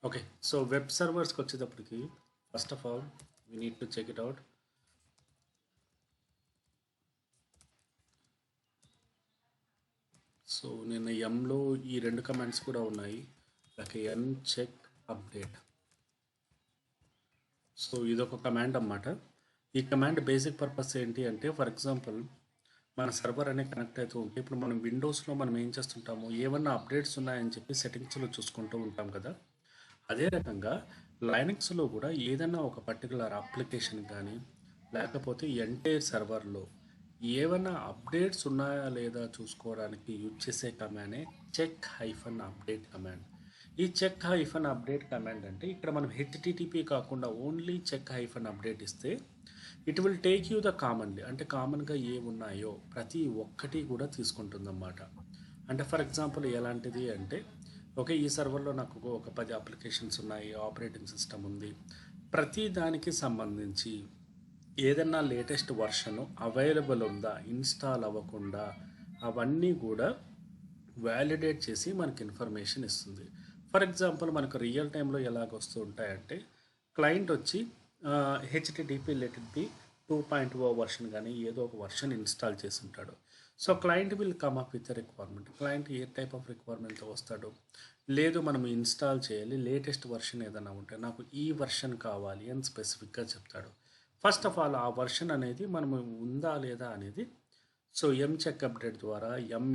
Okay. So web సర్వర్స్‌కొచ్చేటప్పటికి first of all we need to check it out. So నేను ఎంలో ఈ 2 commands కూడా ఉన్నాయి. Like check update. సో ఇదొక కమాండ్ అన్నమాట. ఈ కమాండ్ బేసిక్ పర్పస్ ఏంటి అంటే ఫర్ ఎగ్జాంపుల్ మన సర్వర్ అనేది కనెక్ట్ అవుతూ ఉంటే ఇప్పుడు మనం విండోస్లో మనం ఏం చేస్తుంటాము ఏమన్నా అప్డేట్స్ ఉన్నాయని చెప్పి సెట్టింగ్స్లో చూసుకుంటూ ఉంటాం కదా. అదే రకంగా లైనక్స్లో కూడా ఏదైనా ఒక పర్టికులర్ అప్లికేషన్ కానీ లేకపోతే ఎంటైర్ సర్వర్లో ఏమైనా అప్డేట్స్ ఉన్నాయా లేదా చూసుకోవడానికి యూజ్ చేసే కమాండే చెక్ హైఫన్ అప్డేట్ కమాండ్. ఈ చెక్ హైఫన్ అప్డేట్ కమాండ్ అంటే ఇక్కడ మనం హెచ్టిటిపి కాకుండా ఓన్లీ చెక్ హైఫన్ అప్డేట్ ఇస్తే it will take you the commonly అంటే కామన్గా ఏ ఉన్నాయో ప్రతి ఒక్కటి కూడా తీసుకుంటుందన్నమాట. అంటే ఫర్ ఎగ్జాంపుల్ ఎలాంటిది అంటే ఓకే ఈ సర్వర్లో నాకు ఒక 10 అప్లికేషన్స్ ఉన్నాయి, ఆపరేటింగ్ సిస్టమ్ ఉంది, ప్రతి దానికి సంబంధించి ఏదన్నా లేటెస్ట్ వర్షన్ అవైలబుల్ ఉందా ఇన్స్టాల్ అవ్వకుండా అవన్నీ కూడా వ్యాలిడేట్ చేసి మనకి ఇన్ఫర్మేషన్ ఇస్తుంది. ఫర్ ఎగ్జాంపుల్ మనకు రియల్ టైంలో ఎలాగొస్తూ ఉంటాయంటే క్లయింట్ వచ్చి హెచ్టిటిపి లెటెడ్ బి 2.0 వర్షన్ కానీ ఏదో ఒక వర్షన్ ఇన్స్టాల్ చేసి ఉంటాడు. So client will come up with requirement. Client ఏ టైప్ ఆఫ్ రిక్వైర్మెంట్తో వస్తాడు, లేదు మనం ఇన్స్టాల్ చేయాలి లేటెస్ట్ వర్షన్ ఏదైనా ఉంటే నాకు ఈ వర్షన్ కావాలి అని స్పెసిఫిక్గా చెప్తాడు. ఫస్ట్ ఆఫ్ ఆల్ ఆ వర్షన్ అనేది మనము ఉందా లేదా అనేది సో చెక్ అప్డేట్ ద్వారా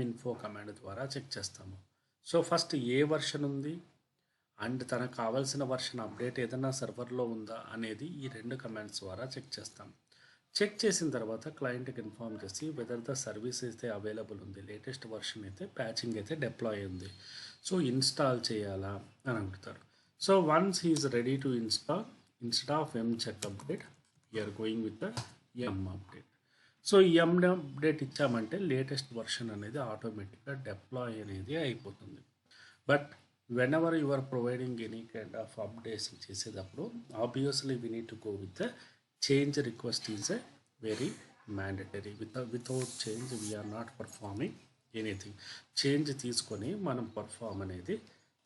ఇన్ఫో కమాండ్ ద్వారా చెక్ చేస్తాము. సో ఫస్ట్ ఏ వర్షన్ ఉంది అండ్ తనకు కావాల్సిన వర్షన్ అప్డేట్ ఏదైనా సర్వర్లో ఉందా అనేది ఈ 2 కమాండ్స్ ద్వారా చెక్ చేస్తాం. చెక్ చేసిన తర్వాత క్లయింట్కి ఇన్ఫామ్ చేసి వెదర్ ద సర్వీస్ అయితే అవైలబుల్ ఉంది, లేటెస్ట్ వర్షన్ అయితే ప్యాచింగ్ అయితే డిప్లాయ్ ఉంది, సో ఇన్స్టాల్ చేయాలా అని అడుగుతారు. So once he's ready to install instead of check update we're going with the update. So ఈ అప్డేట్ ఇచ్చామంటే లేటెస్ట్ వర్షన్ అనేది ఆటోమేటిక్గా డిప్లాయ్ అనేది అయిపోతుంది. But whenever you are providing any kind of updates చేసేటప్పుడు obviously we need to go with the change request is a very mandatory. Without change we're not performing anything. Change తీసుకొని మనం perform అనేది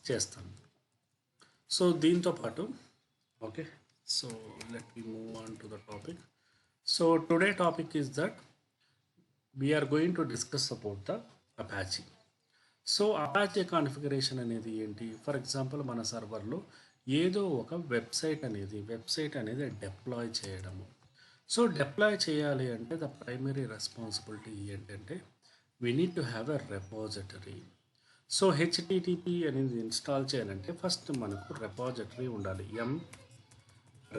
చేస్తాం. So దీంతో పాటు okay, so let me move on to the topic. So today topic is that we are going to discuss about the Apache. So Apache configuration అనేది ఏంటి? For example మన సర్వర్లో ఏదో ఒక వెబ్సైట్ అనేది డిప్లాయ్ చేయడము. సో డిప్లాయ్ చేయాలి అంటే ద ప్రైమరీ రెస్పాన్సిబిలిటీ ఏంటంటే we need to have a repository. So HTTP అనేది ఇన్స్టాల్ చేయాలంటే ఫస్ట్ మనకు రెపాజిటరీ ఉండాలి.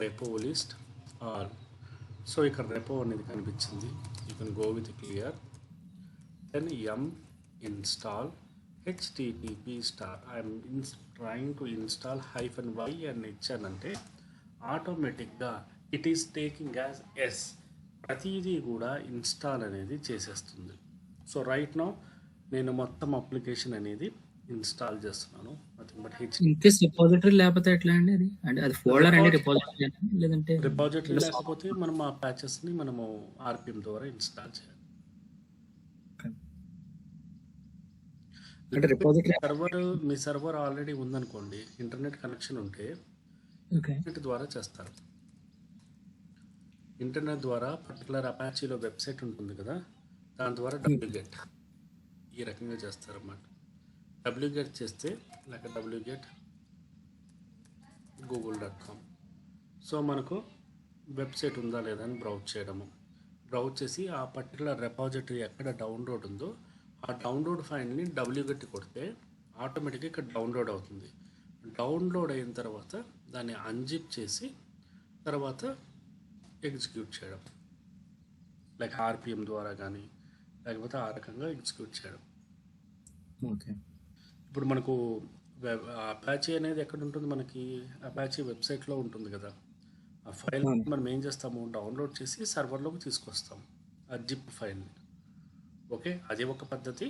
Repo list all. సో ఇక్కడ రెపో అనేది కనిపించింది, you can go with clear. Then install http star I'm trying to install -y అని ఇచ్చానంటే ఆటోమేటిక్గా it is taking as yes ప్రతిదీ కూడా ఇన్స్టాల్ అనేది చేసేస్తుంది. సో రైట్ నౌ నేను మొత్తం అప్లికేషన్ అనేది ఇన్స్టాల్ చేస్తున్నాను. నథింగ్ బట్ ఇన్కేస్ రిపోజిటరీ లేకపోతే ఎట్లా అండి? అది అంటే అది ఫోల్డర్ అండి రిపోజిటరీ లేదంటే రిపాజిటరీ లేకపోతే మనం ఆ ప్యాచెస్ని మనము ఆర్పిఎం ద్వారా ఇన్స్టాల్ చేయాలి. అంటే రిపోజిటరీ మీ సర్వర్ ఆల్రెడీ ఉందనుకోండి, ఇంటర్నెట్ కనెక్షన్ ఉంటే ఇంటర్నెట్ ద్వారా చేస్తారు. ఇంటర్నెట్ ద్వారా పర్టికులర్ అపాచీలో వెబ్సైట్ ఉంటుంది కదా, దాని ద్వారా wget ఈ రకంగా చేస్తారన్నమాట. wget చేస్తే లేక wget google.com. సో మనకు వెబ్సైట్ ఉందా లేదా అని బ్రౌజ్ చేసి ఆ పర్టికులర్ రెపాజిటరీ ఎక్కడ డౌన్లోడ్ ఉందో ఆ డౌన్లోడ్ ఫైల్ని wget కొడితే ఆటోమేటిక్గా ఇక్కడ డౌన్లోడ్ అవుతుంది. డౌన్లోడ్ అయిన తర్వాత దాన్ని అన్జిప్ చేసి తర్వాత ఎగ్జిక్యూట్ చేయడం, లైక్ ఆర్పిఎం ద్వారా కానీ లేకపోతే ఆ రకంగా ఎగ్జిక్యూట్ చేయడం. ఓకే, ఇప్పుడు మనకు అపాచీ అనేది ఎక్కడ ఉంటుంది? మనకి అపాచీ వెబ్సైట్లో ఉంటుంది కదా. ఆ ఫైల్ మనం ఏం చేస్తాము, డౌన్లోడ్ చేసి సర్వర్లోకి తీసుకొస్తాము ఆ జిప్ ఫైల్ని. ఓకే, అది ఒక పద్ధతి.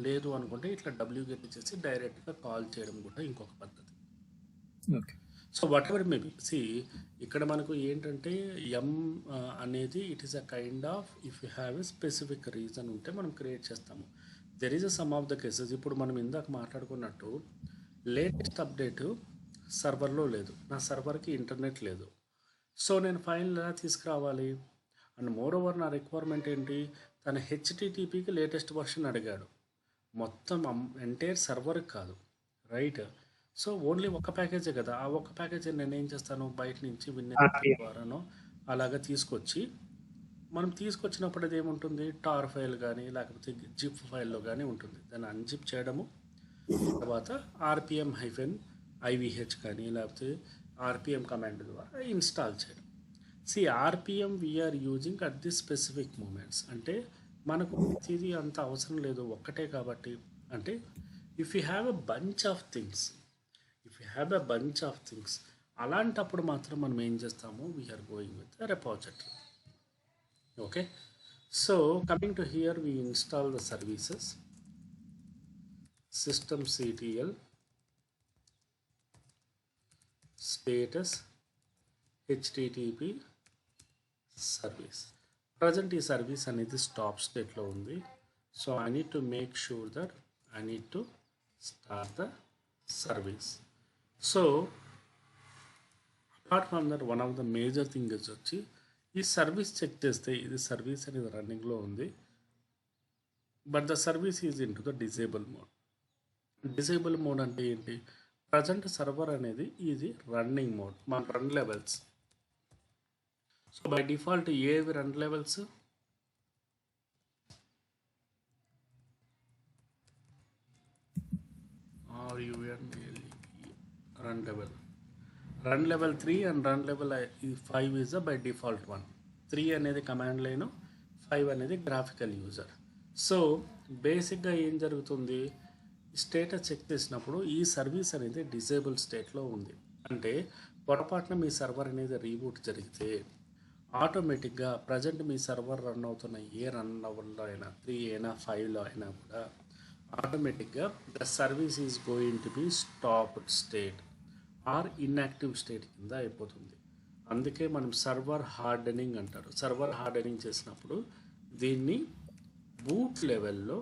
లేదు అనుకుంటే ఇట్లా wget చేసి డైరెక్ట్గా కాల్ చేయడం కూడా ఇంకొక పద్ధతి. Okay, so whatever maybe see ఇక్కడ మనకు ఏంటంటే అనేది it is a kind of if you have a specific reason ఉంటే మనం క్రియేట్ చేస్తాము. There is a some of the cases. ఇప్పుడు మనం ఇందాక మాట్లాడుకున్నట్టు లేటెస్ట్ అప్డేట్ సర్వర్లో లేదు, నా సర్వర్కి ఇంటర్నెట్ లేదు. సో నేను ఫైల్ ఎలా తీసుకురావాలి? అండ్ మోర్ ఓవర్ నా రిక్వైర్మెంట్ ఏంటి, తన హెచ్టిటిపికి లేటెస్ట్ వర్షన్ అడిగాడు, మొత్తం ఎంటైర్ సర్వర్కి కాదు, రైట్? సో ఓన్లీ ఒక ప్యాకేజే కదా, ఆ ఒక్క ప్యాకేజీ నేను ఏం చేస్తాను, బయట నుంచి విన్నే ద్వారానో అలాగా తీసుకొచ్చి, మనం తీసుకొచ్చినప్పుడు అది ఏముంటుంది, టార్ ఫైల్ కానీ లేకపోతే జిప్ ఫైల్లో కానీ ఉంటుంది. దాన్ని అన్జిప్ చేయడము, తర్వాత ఆర్పిఎం -IVH కానీ లేకపోతే ఆర్పిఎం కమాండ్ ద్వారా ఇన్స్టాల్ చేయడం. RPM we're using at the specific moments, అంటే మనకు ఇది అంత అవసరం లేదు, ఒక్కటే కాబట్టి. అంటే if you have a bunch of things, అలాంటప్పుడు మాత్రం మనం ఏం చేస్తాము, we're going with repository. Okay, so coming to here, we install the services, systemctl status http service. Present ఈ సర్వీస్ అనేది స్టాప్ స్టేట్లో ఉంది. So I need to make sure that I need to start the service. So apart from that, one of the major thing వచ్చి ఈ service check చేస్తే ఇది service అనేది రన్నింగ్లో ఉంది, but the service is in to the disable mode. Disable mode అంటే ఏంటి, present server అనేది ఇది రన్నింగ్ మోడ్, మన run levels. So by default ఏవి run levels, run level 3 and run level 5 is by default 1. 3 అనేది కమాండ్ లైన్, 5 అనేది graphical user. So బేసిక్గా ఏం జరుగుతుంది, స్టేటస్ చెక్ చేసినప్పుడు ఈ సర్వీస్ అనేది డిజేబుల్ స్టేట్లో ఉంది. అంటే పొరపాటున మీ సర్వర్ అనేది రీబూట్ జరిగితే ఆటోమేటిక్గా ప్రజెంట్ మీ సర్వర్ రన్ అవుతున్న ఏ రన్ లెవెల్లో అయినా, 3 అయినా 5లో అయినా కూడా ఆటోమేటిక్గా the service is going to be stopped state or inactive state కింద అయిపోతుంది. అందుకే మనం సర్వర్ హార్డెనింగ్ అంటారు. సర్వర్ హార్డెనింగ్ చేసినప్పుడు దీన్ని బూట్ లెవెల్లో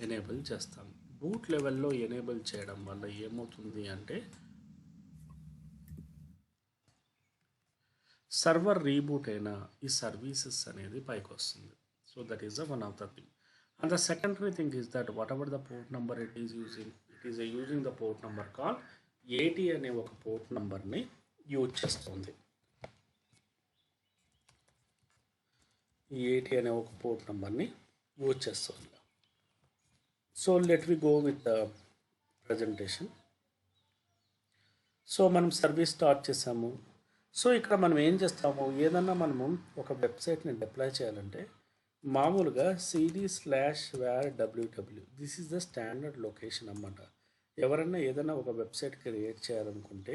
ఎనేబుల్ చేస్తాం. బూట్ లెవెల్లో ఎనేబుల్ చేయడం వల్ల ఏమవుతుంది అంటే సర్వర్ రీబూట్ అయినా ఈ సర్వీసెస్ అనేది పైకి వస్తుంది. So that is the one of the thing. And the secondary thing is that what ever the port number it is using the port number call 80 అనే ఒక పోర్ట్ నెంబర్ని యూజ్ చేస్తుంది. ఈ 80 అనే ఒక పోర్ట్ నెంబర్ని యూజ్ చేస్తుంది. So let we go with the presentation. So మనం సర్వీస్ స్టార్ట్ చేసాము. సో ఇక్కడ మనం ఏం చేస్తాము, ఏదన్నా మనము ఒక వెబ్సైట్ని డిప్లాయ్ చేయాలంటే మామూలుగా cd/var/ww this is the standard location అన్నమాట. ఎవరైనా ఏదైనా ఒక వెబ్సైట్ క్రియేట్ చేయాలనుకుంటే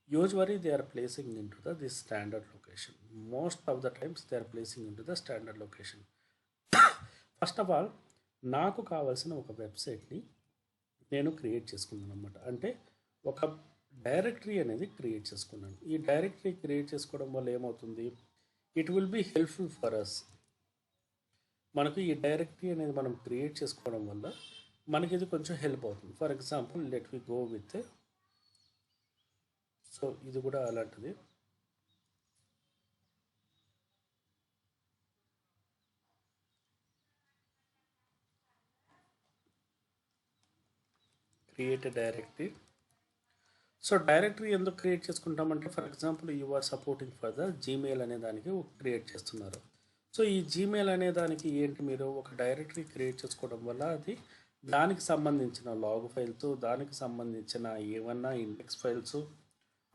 usually they are placing in to this standard location. Most of the times they are placing in to the standard location. First of all నాకు కావాల్సిన ఒక వెబ్సైట్ని నేను క్రియేట్ చేసుకున్నాను అన్నమాట. అంటే ఒక డైరెక్టరీ అనేది క్రియేట్ చేసుకున్నాను. ఈ డైరెక్టరీ క్రియేట్ చేసుకోవడం వల్ల ఏమవుతుంది, it will be helpful for us. మనకు ఈ డైరెక్టరీ అనేది మనం క్రియేట్ చేసుకోవడం వల్ల మనకి ఇది కొంచెం హెల్ప్ అవుతుంది. For example let we go with, so ఇది కూడా అలాంటిది. Create a directory. So directory ఎందుకు క్రియేట్ చేసుకుంటామంటే, for example you are supporting for the Gmail అనే దానికి క్రియేట్ చేస్తున్నారు. సో ఈ జీమెయిల్ అనే దానికి ఏంటి, మీరు ఒక డైరెక్టరీ క్రియేట్ చేసుకోవడం వల్ల అది దానికి సంబంధించిన లాగ్ ఫైల్స్, దానికి సంబంధించిన ఏమన్నా ఇండెక్స్ ఫైల్స్,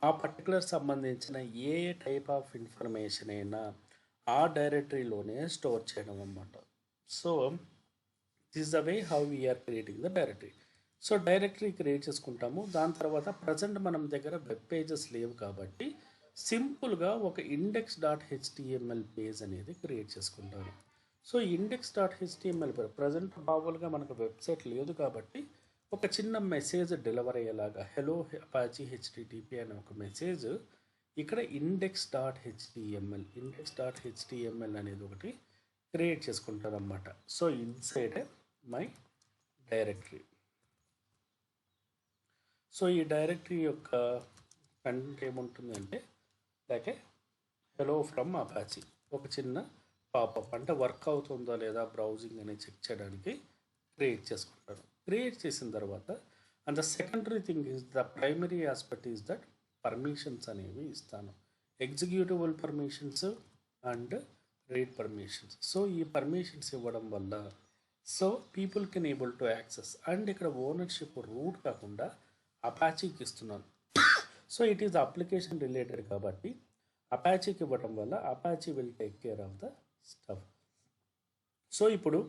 ఆ పర్టికులర్ సంబంధించిన ఏ టైప్ ఆఫ్ ఇన్ఫర్మేషన్ అయినా ఆ డైరెక్టరీలోనే స్టోర్ చేయడం అన్నమాట. So this the way how we're creating the directory. So directory create చేసుకుంటాము. దాని తర్వాత ప్రజెంట్ మనం దగ్గర వెబ్ పేజెస్ లేవు కాబట్టి సింపుల్గా ఒక index.html పేజ్ అనేది క్రియేట్ చేసుకుంటాము. సో index.html ప్రజెంట్ మామూలుగా మనకు వెబ్సైట్ లేదు కాబట్టి ఒక చిన్న మెసేజ్ డెలివర్ అయ్యేలాగా హెలో అపాచీ http అనే ఒక మెసేజ్ ఇక్కడ index.html అనేది ఒకటి క్రియేట్ చేసుకుంటారు అన్నమాట. So inside my directory. So ఈ డైరెక్టరీ యొక్క కంటెంట్ ఏముంటుంది అంటే లైక్ హెలో ఫ్రమ్ అపాచీ, ఒక చిన్న పాపప్ అంటే వర్క్ అవుతుందో లేదా బ్రౌజింగ్ అనేది చెక్ చేయడానికి క్రియేట్ చేసుకుంటాను. క్రియేట్ చేసిన తర్వాత and the secondary thing is the primary aspect is that permissions అనేవి ఇస్తాను, executable permissions and read permissions. So ఈ పర్మిషన్స్ ఇవ్వడం వల్ల so people can able to access, and ఇక్కడ ఓనర్షిప్ రూట్ కాకుండా అపాచీకి ఇస్తున్నాను. So it is application related కాబట్టి అపాచీకి ఇవ్వడం వల్ల Apache will take care of the stuff. So ఇప్పుడు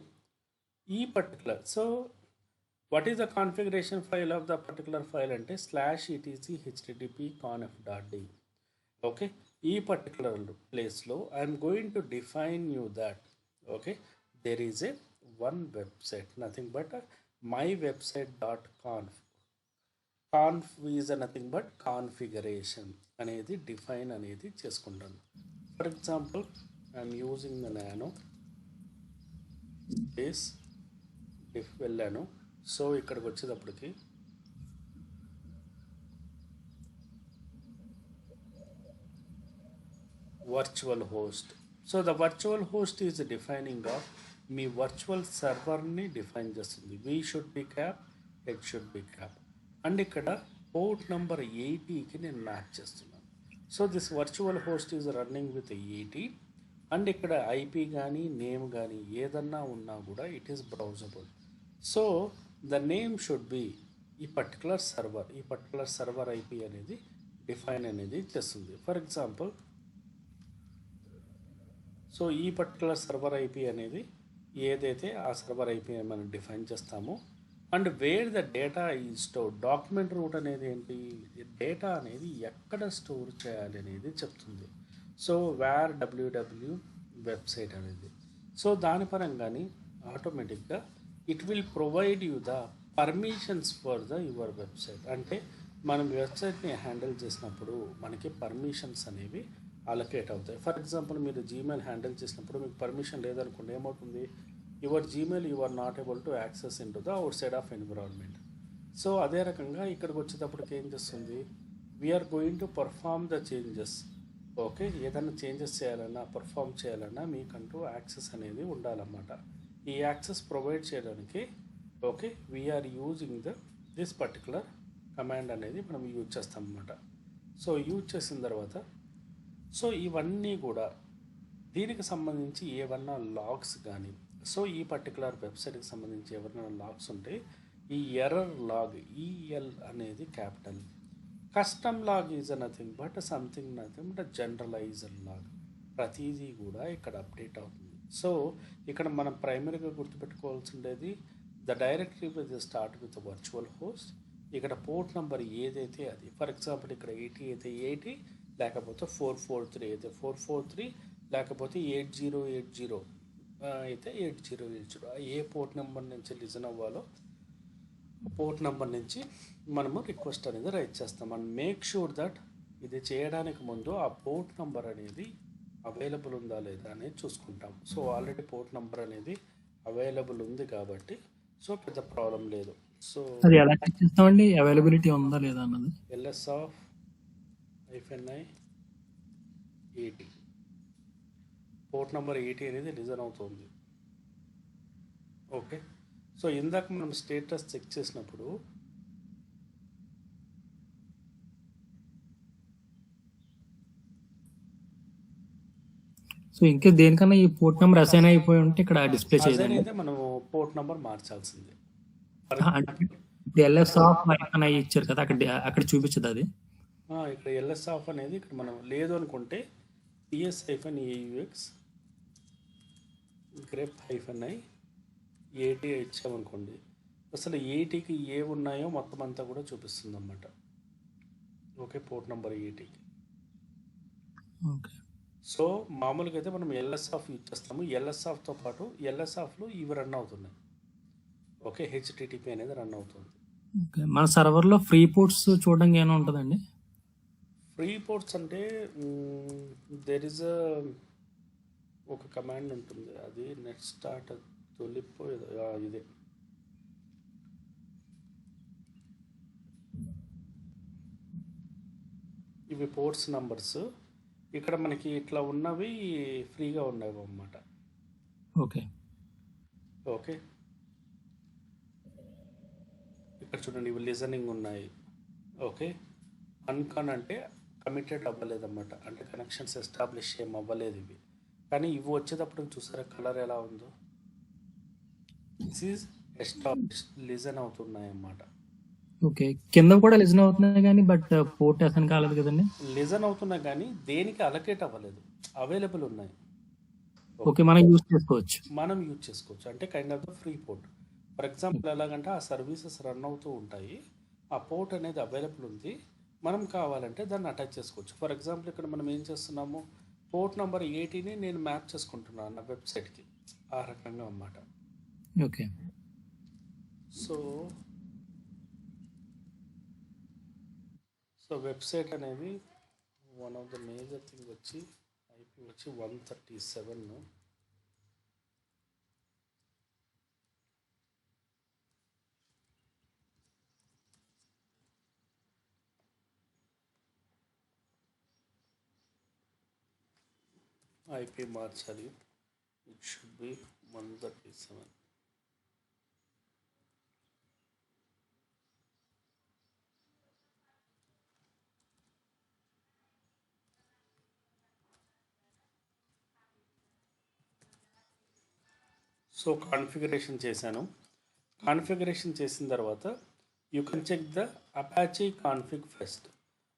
ఈ particular so what is the configuration file of the particular file అంటే /etc/http:/conf.d. Okay, ఈ పర్టికులర్ ప్లేస్లో I'm going to define you that okay there is a one website nothing but my website.conf. Conf is nothing but configuration అనేది define అనేది చేసుకుంటాను. For example I'm using the nano space diff వెళ్ళాను. So ఇక్కడికి వచ్చేటప్పటికి virtual host. So the virtual host is defining of me virtual సర్వర్ని define చేస్తుంది. We should be cap, head should be cap, and ఇక్కడ port number 80కి నేను match చేస్తున్నాను. So this virtual host is running with 80, and ఇక్కడ IP కానీ name కానీ ఏదన్నా ఉన్నా కూడా it is browsable. So the name should be ఈ పర్టికులర్ సర్వర్ ఐపీ అనేది డిఫైన్ అనేది చేస్తుంది. ఫర్ ఎగ్జాంపుల్ సో ఈ పర్టికులర్ సర్వర్ ఐపీ అనేది ఏదైతే ఆ సర్వర్ ఐపీ మనం డిఫైన్ చేస్తామో, and where the data is store, document root అనేది ఏంటి, డేటా అనేది ఎక్కడ స్టోర్ చేయాలి అనేది చెప్తుంది. సో వేర్ www వెబ్సైట్ అనేది. సో దాని పరంగానే ఆటోమేటిక్గా it will provide you the permissions for the your website. అంటే మనం వెబ్సైట్ని హ్యాండిల్ చేసినప్పుడు మనకి పర్మిషన్స్ అనేవి అలొకేట్ అవుతాయి. ఫర్ ఎగ్జాంపుల్ మీరు జీమెయిల్ హ్యాండిల్ చేసినప్పుడు మీకు పర్మిషన్ లేదనుకోండి, ఏమవుతుంది, your Gmail you are not able to access in to the outside of environment. So అదే రకంగా ఇక్కడికి వచ్చేటప్పటికి ఏం చేస్తుంది, we're going to perform the changes. Okay, ఏదైనా చేంజెస్ చేయాలన్నా పర్ఫామ్ చేయాలన్నా మీకంటూ యాక్సెస్ అనేది ఉండాలన్నమాట. ఈ యాక్సెస్ ప్రొవైడ్ చేయడానికి okay we're using this particular command అనేది మనం యూజ్ చేస్తాం అన్నమాట. సో యూజ్ చేసిన తర్వాత సో ఇవన్నీ కూడా దీనికి సంబంధించి ఏమన్నా లాగ్స్ కానీ, సో ఈ పర్టికులర్ వెబ్సైట్కి సంబంధించి ఎవరైనా లాగ్స్ ఉంటే ఈ ఎర్రర్ లాగ్ ఈఎల్ అనేది capital, custom log is nothing but generalized log, ప్రతిదీ కూడా ఇక్కడ అప్డేట్ అవుతుంది. సో ఇక్కడ మనం ప్రైమరీగా గుర్తుపెట్టుకోవాల్సిండేది the directory with start with virtual host. ఇక్కడ పోర్ట్ నెంబర్ ఏదైతే అది, ఫర్ ఎగ్జాంపుల్ ఇక్కడ 80 అయితే 80, లేకపోతే 443 అయితే 443, లేకపోతే 8080 అయితే 8080, ఏ పోర్ట్ నెంబర్ నుంచి లిజన్ అవ్వాలో పోర్ట్ నెంబర్ నుంచి మనము రిక్వెస్ట్ అనేది రైట్ చేస్తాం. అండ్ మేక్ షూర్ దట్ ఇది చేయడానికి ముందు ఆ పోర్ట్ నెంబర్ అనేది అవైలబుల్ ఉందా లేదా అనేది చూసుకుంటాం. సో ఆల్రెడీ పోర్ట్ నెంబర్ అనేది అవైలబుల్ ఉంది కాబట్టి సో పెద్ద ప్రాబ్లం లేదు. సో అది ఎలా చెక్ చేస్తామండి, అవైలబిలిటీ ఉందా లేదా అన్నది? ls-i-80 పోర్ట్ నెంబర్ 80 అనేది లిజన్ అవుతుంది. ఓకే, సో ఇందాక మనం స్టేటస్ చెక్ చేసినప్పుడు సో ఇంకా దేనికన్నా ఈ పోర్ట్ నెంబర్ అసైన్ అయిపోయి ఉంటే ఇక్కడ డిస్ప్లే అసైన్ చేయదండి. అయితే మనము పోర్ట్ నెంబర్ మార్చాల్సిందే. అంటే ఇప్పుడు LS ఆఫ్ ఐకాన్ అయ్యి ఇచ్చారు కదా, అక్కడ చూపించదు అది. ఇక్కడ ls ఆఫ్ అనేది ఇక్కడ మనం లేదు అనుకుంటే ps-aux grep-i 80 ఇచ్చామనుకోండి, అసలు 80కి ఏ ఉన్నాయో మొత్తం అంతా కూడా చూపిస్తుంది అన్నమాట. ఓకే, పోర్ట్ నెంబర్ 80కి. ఓకే, సో మామూలుగా అయితే మనం ls ఆఫ్ యూజ్ చేస్తాము. ls ఆఫ్తో పాటు ls ఆఫ్లో ఇవి రన్ అవుతున్నాయి. ఓకే, http అనేది రన్ అవుతుంది. ఓకే, మన సర్వర్లో ఫ్రీ పోర్ట్స్ చూడడానికి ఏమైనా ఉంటుందండి? ఫ్రీ పోర్ట్స్ అంటే దెర్ ఇస్ ఒక కమాండ్ ఉంటుంది, అది నెట్ స్టార్ట్ తొలిపో ఇదే. ఇవి పోర్ట్స్ నంబర్స్. ఇక్కడ మనకి ఇట్లా ఉన్నవి ఫ్రీగా ఉన్నవి అన్నమాట. ఓకే. ఓకే, ఇక్కడ చూడండి ఇవి లిజనింగ్ ఉన్నాయి. ఓకే, అన్కాన్ అంటే కమిటెడ్ అవ్వలేదన్నమాట, అంటే కనెక్షన్స్ ఎస్టాబ్లిష్ ఏం అవ్వలేదు ఇవి. కానీ ఇవి వచ్చేటప్పుడు చూసారా కలర్ ఎలా ఉందో, దిస్ ఈజ్ ఎస్టాబ్లిష్, లిజన్ అవుతున్నాయి అన్నమాట. ఓకే. కింద కూడా లిజన్ అవుతున్నాయి కానీ బట్ పోర్ట్ అసలు కాలేదు కదండి. లిజన్ అవుతున్నాయి కానీ దేనికి అలకేట్ అవ్వలేదు, అవైలబుల్ ఉన్నాయి. ఓకే, మనం యూజ్ చేసుకోవచ్చు. మనం యూజ్ చేసుకోవచ్చు, అంటే kind of the free port. For example ఎలాగంటే ఆ సర్వీసెస్ రన్ అవుతూ ఉంటాయి, ఆ పోర్ట్ అనేది అవైలబుల్ ఉంది, మనం కావాలంటే దాన్ని అటాచ్ చేసుకోవచ్చు. ఫర్ ఎగ్జాంపుల్ ఇక్కడ మనం ఏం చేస్తున్నాము, పోర్ట్ నెంబర్ 80ని నేను మ్యాప్ చేసుకుంటున్నాను నా వెబ్సైట్కి, ఆ రకంగా అన్నమాట. ఓకే. సో వెబ్సైట్ అనేది one of the major thing వచ్చి ఐపీ వచ్చి 137. ఐపీ మార్చాలి, it should be 137. So configuration చేశాను. కాన్ఫిగరేషన్ చేసిన తర్వాత you can check the Apache config first.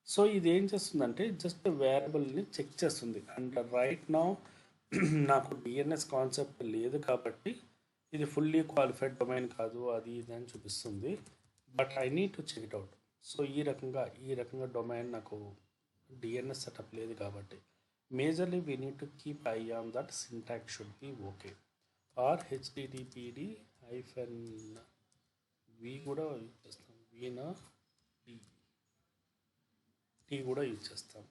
So ఇది ఏం చేస్తుందంటే జస్ట్ వేరియబుల్ని చెక్ చేస్తుంది. అండ్ రైట్ నౌ నాకు డిఎన్ఎస్ కాన్సెప్ట్ లేదు కాబట్టి ఇది ఫుల్లీ క్వాలిఫైడ్ డొమైన్ కాదు, అది ఇది అని చూపిస్తుంది. But I need to check it out. So ఈ రకంగా డొమైన్ నాకు డిఎన్ఎస్ సెటప్ లేదు కాబట్టి majorly we need to keep eye on that syntax should be okay. Or HTTPD hyphen V కూడా యూజ్ చేస్తాం, వీనా టీ కూడా యూజ్ చేస్తాం.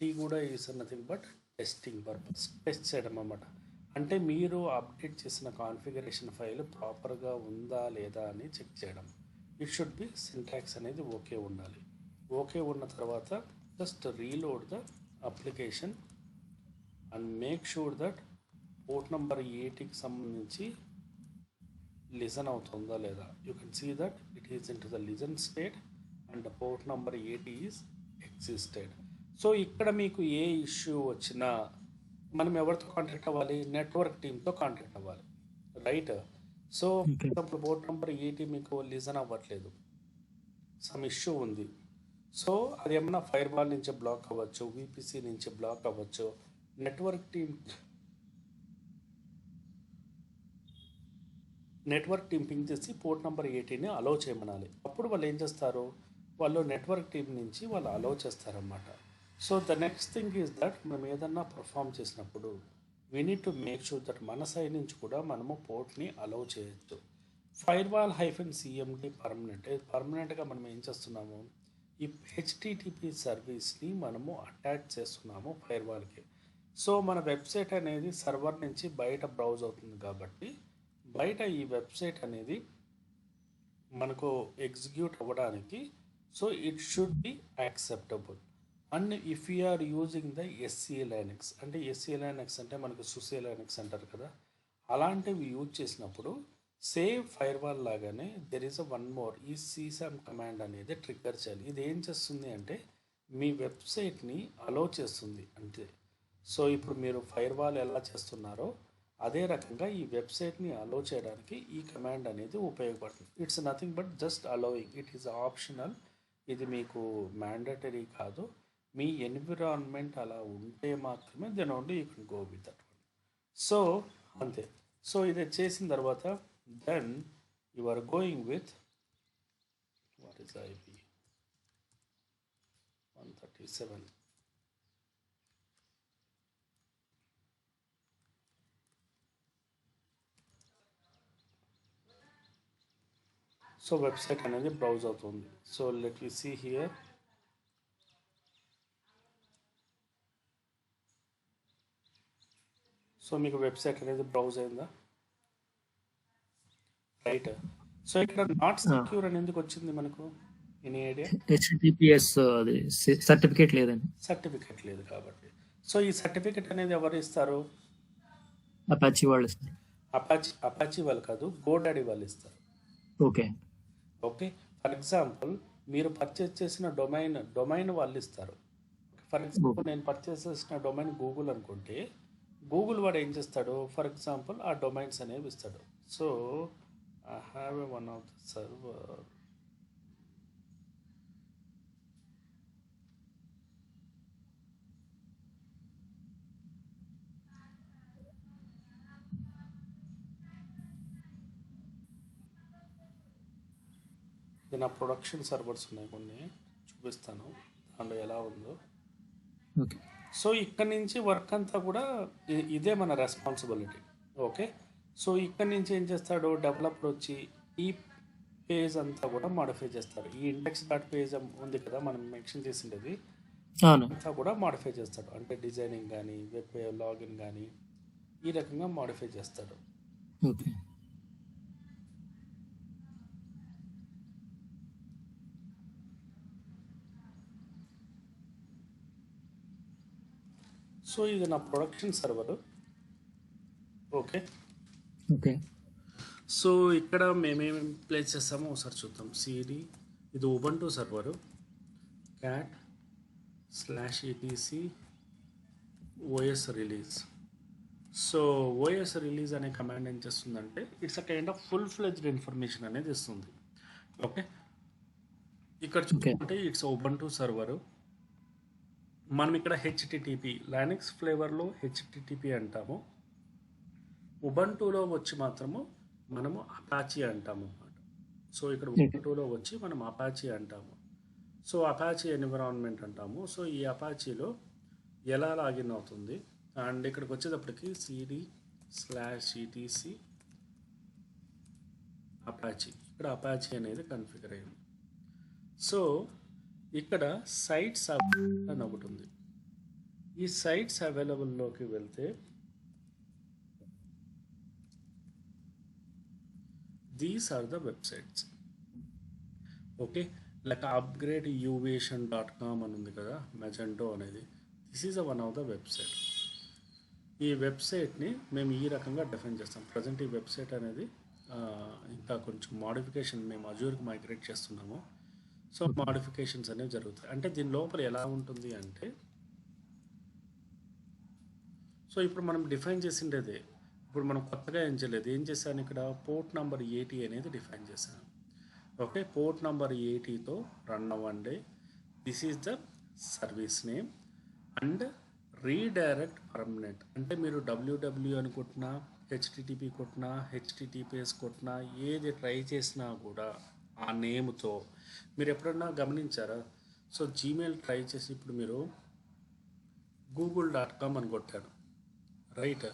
టీ కూడా use nothing but testing purpose, test చేయడం అన్నమాట. అంటే మీరు అప్డేట్ చేసిన కాన్ఫిగరేషన్ ఫైల్ ప్రాపర్గా ఉందా లేదా అని చెక్ చేయడం. ఇట్ షుడ్ బి సింటాక్స్ అనేది ఓకే ఉండాలి. ఓకే ఉన్న తర్వాత just reload the application and make sure that port number 80కి సంబంధించి లిజన్ అవుతుందా లేదా. You can see that it is in to the listen state and port number 80 is existed. So ఇక్కడ మీకు ఏ ఇష్యూ వచ్చినా మనం ఎవరితో కాంటాక్ట్ అవ్వాలి, నెట్వర్క్ టీమ్తో కాంటాక్ట్ అవ్వాలి, right. So for example port number 80 మీకు లిజన్ అవ్వట్లేదు, సమ్ ఇష్యూ ఉంది. సో అది ఏమన్నా ఫైర్ వాల్ నుంచి బ్లాక్ అవ్వచ్చు, విపిసి నుంచి బ్లాక్ అవ్వచ్చు. నెట్వర్క్ టీం పింగ్ చేసి పోర్ట్ నెంబర్ 80ని అలౌ చేయమనాలి. అప్పుడు వాళ్ళు ఏం చేస్తారు, వాళ్ళు నెట్వర్క్ టీం నుంచి వాళ్ళు అలౌ చేస్తారన్నమాట. So the next thing is that మనం ఏదన్నా పర్ఫామ్ చేసినప్పుడు we need to make sure that మన సైడ్ నుంచి కూడా మనము పోర్ట్ని అలౌ చేయొచ్చు. ఫైర్ వాల్ -cmd పర్మనెంట్గా మనం ఏం చేస్తున్నాము, ఈ హెచ్టిటిపి సర్వీస్ని మనము అటాచ్ చేస్తున్నాము ఫైర్ వాల్కి. సో మన వెబ్సైట్ అనేది సర్వర్ నుంచి బయట బ్రౌజ్ అవుతుంది కాబట్టి బయట ఈ వెబ్సైట్ అనేది మనకు ఎగ్జిక్యూట్ అవ్వడానికి so it should be acceptable. And if you are using the SC Linux, అంటే ఎస్సీ లైనక్స్ అంటే మనకు సుసే లైనక్స్ అంటారు కదా, అలాంటివి యూజ్ చేసినప్పుడు సేమ్ ఫైర్ వాల్ లాగానే there is a one more, ఈ సీసామ్ కమాండ్ అనేది ట్రిగ్గర్ చేయాలి. ఇది ఏం చేస్తుంది అంటే మీ వెబ్సైట్ని అలో చేస్తుంది అంతే. సో ఇప్పుడు మీరు ఫైర్ వాల్ ఎలా చేస్తున్నారో అదే రకంగా ఈ వెబ్సైట్ని అలో చేయడానికి ఈ కమాండ్ అనేది ఉపయోగపడుతుంది. It's nothing but just allowing, it is optional. ఇది మీకు మ్యాండటరీ కాదు, మీ ఎన్విరాన్మెంట్ అలా ఉంటే మాత్రమే then only you can go with that one. So అంతే. సో ఇది చేసిన తర్వాత then you are going with what is IP 137. So website అనేది బ్రౌజ్ అవుతుంది. So let you see here. So మీకు వెబ్సైట్ అనేది బ్రౌజ్ అయిందా, రైట్. సో ఇక్కడ నాట్ సెక్యూర్ అని ఎందుకు వచ్చింది మనకు, ఎనీ ఐడియా? హెచ్టిటిపిఎస్ అది సర్టిఫికేట్ లేదండి. సర్టిఫికేట్ లేదు కాబట్టి. సో ఈ సర్టిఫికేట్ అనేది ఎవరు ఇస్తారు? అపాచీ వాళ్ళు ఇస్తారు. అపాచీ వాళ్ళు కాదు, గోడాడీ వాళ్ళు ఇస్తారు. ఓకే. ఓకే, ఫర్ ఎగ్జాంపుల్ మీరు పర్చేస్ చేసిన డొమైన్ వాళ్ళు ఇస్తారు. ఫర్ ఎగ్జాంపుల్ నేను పర్చేస్ చేసిన డొమైన్ గూగుల్ అనుకుంటే గూగుల్ వాడు ఏం చేస్తాడు, ఫర్ ఎగ్జాంపుల్ ఆ డొమైన్స్ అనేవి ఇస్తాడు. So I have one of the server. ఇది నా ప్రొడక్షన్ సర్వర్స్ ఉన్నాయి, కొన్ని చూపిస్తాను దాంట్లో ఎలా ఉందో. ఓకే. సో ఇక్కడ నుంచి వర్క్ అంతా కూడా ఇదే మన రెస్పాన్సిబిలిటీ. ఓకే, సో ఇక్కడ నుంచి ఏం చేస్తాడు డెవలపర్ వచ్చి ఈ పేజ్ అంతా కూడా మాడిఫై చేస్తారు. ఈ ఇండెక్స్ డాట్ పేజ్ ఉంది కదా మనం మెన్షన్ చేసిండేది, అంతా కూడా మాడిఫై చేస్తాడు. అంటే డిజైనింగ్ కానీ వెబ్ లాగిన్ కానీ ఈ రకంగా మాడిఫై చేస్తాడు. ఓకే. సో ఇది నా production server. Okay okay. So ఇక్కడ మేమేమి ప్లేస్ చేస్తామో ఒకసారి చూద్దాం. సిడి ఇది Ubuntu server, cat/etc OS release. So OS release అనే కమాండ్ ఏం చేస్తుందంటే it's a kind of full fledged information అనేది ఇస్తుంది. ఓకే, ఇక్కడ చూసుకుంటే ఇట్స్ ఉబంటు సర్వరు. మనం ఇక్కడ హెచ్టిటిపి లైనక్స్ ఫ్లేవర్లో హెచ్టిటిపి అంటాము, ఉబంటులో వచ్చి మాత్రము మనము అపాచీ అంటాము అన్నమాట. సో ఇక్కడ ఉబంటులో వచ్చి మనం అపాచీ అంటాము. సో అపాచీ ఎన్విరాన్మెంట్ అంటాము. సో ఈ అపాచీలో ఎలా లాగిన్ అవుతుంది అండ్ ఇక్కడికి వచ్చేటప్పటికి cd/etc అపాచీ, ఇక్కడ అపాచీ అనేది కన్ఫిగర్ అయింది. సో ఇక్కడ సైట్స్ అని ఒకటి ఉంది. ఈ సైట్స్ అవైలబుల్లోకి వెళ్తే these are the websites. Okay, like upgradeuvation.com అని ఉంది కదా, మెజెంటో అనేది. This is one of the website. ఈ వెబ్సైట్ని మేము ఈ రకంగా డిఫైన్ చేస్తాం. ప్రజెంట్ ఈ వెబ్సైట్ అనేది ఇంకా కొంచెం మోడిఫికేషన్ మేము అజూర్కి మైగ్రేట్ చేస్తున్నాము. సో మోడిఫికేషన్స్ అనేవి జరుగుతాయి. అంటే దీని లోపల ఎలా ఉంటుంది అంటే, సో ఇప్పుడు మనం డిఫైన్ చేసిండేదే, ఇప్పుడు మనం కొత్తగా ఏం చేయలేదు. ఏం చేశాను, ఇక్కడ పోర్ట్ నెంబర్ 80 అనేది డిఫైన్ చేశాను. ఓకే, పోర్ట్ నెంబర్ 80తో రన్ అవ్వండి. This is the service name and redirect permanent. అంటే మీరు www అని కొట్టినా, హెచ్టిటిపి కొట్టినా, హెచ్టిటిపిఎస్ కొట్టినా, ఏది ట్రై చేసినా కూడా ఆ నేమ్తో మీరు ఎప్పుడన్నా గమనించారా? సో జీమెయిల్ ట్రై చేసి ఇప్పుడు మీరు google.com అని కొట్టారు, రైట్?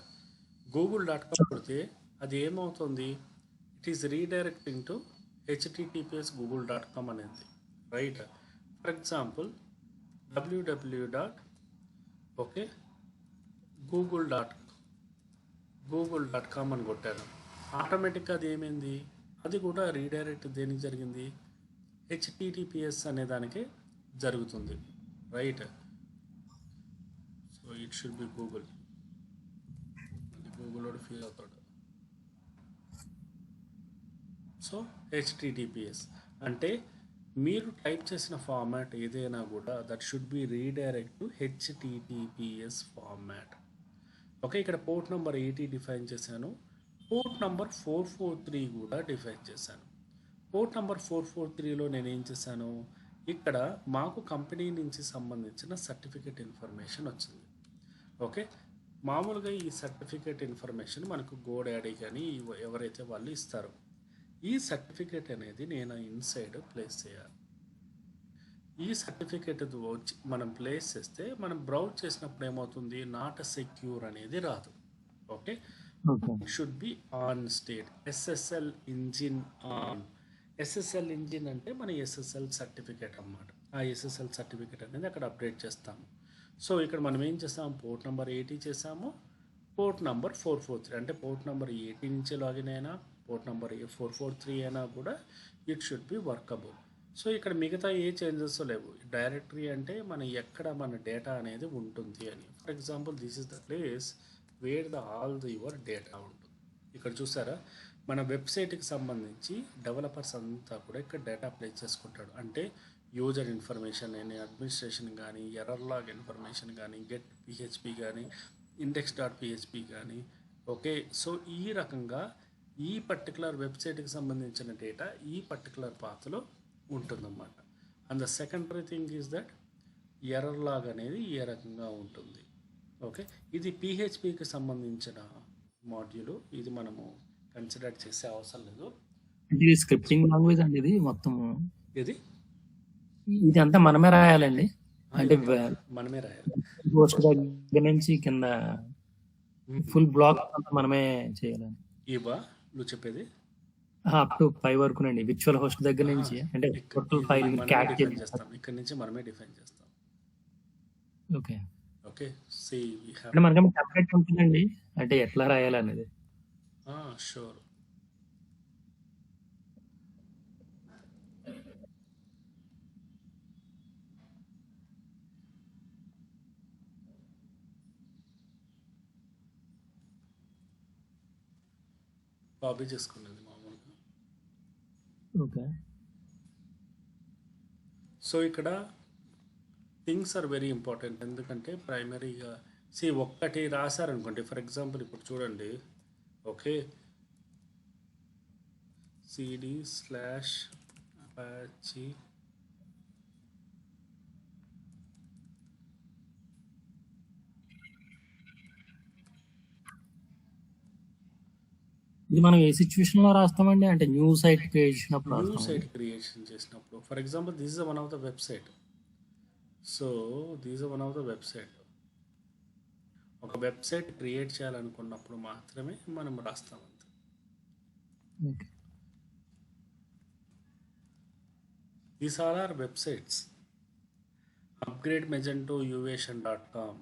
google.com కొడితే అది ఏమవుతుంది, it is redirecting to https google.com అనేది, right? For example okay google.com అని కొట్టాను, ఆటోమేటిక్గా అది ఏమైంది, అది కూడా రీడైరెక్ట్ దేనికి జరిగింది, https అనే దానికి జరుగుతుంది, right? So it should B Google వాడు ఫీల్ అవుతాడు. సో https అంటే మీరు టైప్ చేసిన ఫార్మాట్ ఏదైనా కూడా that should be redirect to https format. Okay, ఇక్కడ పోర్ట్ నెంబర్ 80 డిఫైన్ చేశాను, పోర్ట్ నెంబర్ 443 కూడా డిఫైన్ చేశాను. పోర్ట్ నెంబర్ 443లో నేను ఏం చేశాను, ఇక్కడ మాకు కంపెనీ నుంచి సంబంధించిన సర్టిఫికేట్ ఇన్ఫర్మేషన్ వచ్చింది. ఓకే, మామూలుగా ఈ సర్టిఫికేట్ ఇన్ఫర్మేషన్ మనకు గోడాడీ కానీ ఎవరైతే వాళ్ళు ఇస్తారో, ఈ సర్టిఫికేట్ అనేది నేను ఇన్సైడ్ ప్లేస్ చేయాలి. ఈ సర్టిఫికేట్ వచ్చి మనం ప్లేస్ చేస్తే మనం బ్రౌజ్ చేసినప్పుడు ఏమవుతుంది, నాట్ సెక్యూర్ అనేది రాదు. Okay, should be on state, SSL engine on. SSL engine అంటే మన SSL సర్టిఫికేట్ అన్నమాట. ఆ SSL సర్టిఫికేట్ అనేది అక్కడ అప్డేట్ చేస్తాము. సో ఇక్కడ మనం ఏం చేస్తాము, పోర్ట్ నెంబర్ 80 చేసాము, పోర్ట్ నెంబర్ 443 అంటే పోర్ట్ నెంబర్ 80 నుంచి లాగిన్ అయినా, పోర్ట్ నెంబర్ 443 అయినా కూడా it should B workable. So ఇక్కడ మిగతా ఏ చేంజెస్ లేవు. డైరెక్టరీ అంటే మన ఎక్కడ మన డేటా అనేది ఉంటుంది అని. For example this is the place where the all the your data ఉంటుంది. ఇక్కడ చూసారా, మన వెబ్సైట్కి సంబంధించి డెవలపర్స్ అంతా కూడా ఇక్కడ డేటా ప్లేస్ చేసుకుంటాడు. అంటే యూజర్ ఇన్ఫర్మేషన్ అని, అడ్మినిస్ట్రేషన్ కానీ, ఎర్రర్ లాగ్ ఇన్ఫర్మేషన్ కానీ, గెట్ పిహెచ్పి కానీ, ఇండెక్స్ డాట్ పిహెచ్పి కానీ. ఓకే, సో ఈ రకంగా ఈ పర్టికులర్ వెబ్సైట్కి సంబంధించిన డేటా ఈ పర్టికులర్ పాత్లో ఉంటుందన్నమాట. And the secondary thing is that error log అనేది ఏ రకంగా ఉంటుంది. ఓకే, ఇది పిహెచ్పికి సంబంధించిన మాడ్యూల్. ఇది మనము కన్సిడర్ చేసే అవసరం లేదు. అంటే ఇది స్క్రిప్టింగ్ లాంగ్వేజ్ అండి, ఇది మొత్తం ఇది ఇది అంతా మనమే రాయాలండి. అంటే మనమే రాయాలి. పోస్ట్ దగ్గర నుంచి కింద ఫుల్ బ్లాక్ అంతా మనమే చేయాలండి. ఇవా నువ్వు చెప్పేది అప్ టు 5 వరకునండి, విర్చువల్ హోస్ట్ దగ్గర నుంచి. అంటే టోటల్ ఫైల్ క్యాట్ చేస్తాం, ఇక్కడ నుంచి మనమే డిఫైన్ చేస్తాం. ఓకే ఓకే, సి అంటే మనకేమో టెంప్లెట్ ఉంటుందండి, అంటే ఎట్లా రాయాలనేది. షూర్. కాపీ చేసుకున్నది మామూలుగా. ఓకే, సో ఇక్కడ థింగ్స్ ఆర్ వెరీ ఇంపార్టెంట్. ఎందుకంటే ప్రైమరీగా ఒక్కటి రాశారనుకోండి. ఫర్ ఎగ్జాంపుల్ ఇప్పుడు చూడండి. ఓకే, cd/apache ఇది మనం ఏ సిచ్యువేషన్ లో రాస్తామండి? అంటే న్యూ సైట్ క్రియేషన్ చేసినప్పుడు. For example this is one of the website. So this is one of the website. ఒక వెబ్సైట్ క్రియేట్ చేయాలనుకున్నప్పుడు మాత్రమే మనం రాస్తాం అంతే. These are our websites. Upgrade Magento uvation.com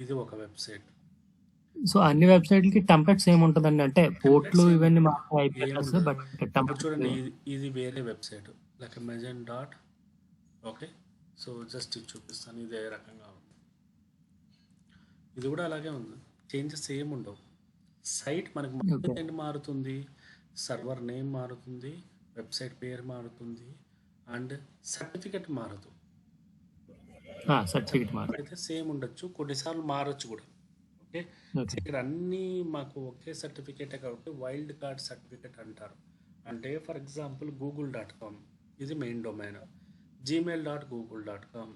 ఇది ఒక వెబ్సైట్. సో అన్ని వెబ్సైట్లకి టెంప్లెట్స్ ఏముంటుందండి? అంటే పోర్ట్లు ఇవన్నీ చూడండి, ఇది వేరే website like Magento dot. Okay, so just ఇది చూపిస్తాను. ఇదే రకంగా ఉంది. ఇది కూడా అలాగే ఉంది. చేంజెస్ ఏమి ఉండవు. సైట్ మనకి మారుతుంది, సర్వర్ నేమ్ మారుతుంది, వెబ్సైట్ పేరు మారుతుంది, అండ్ సర్టిఫికెట్ మారదు. అయితే సేమ్ ఉండొచ్చు, కొన్నిసార్లు మారచ్చు కూడా. ఓకే, ఇక్కడ అన్నీ మాకు ఒకే సర్టిఫికేటే కాబట్టి వైల్డ్ కార్డ్ సర్టిఫికేట్ అంటారు. అంటే ఫర్ ఎగ్జాంపుల్ google.com ఇది main domain, gmail.google.com,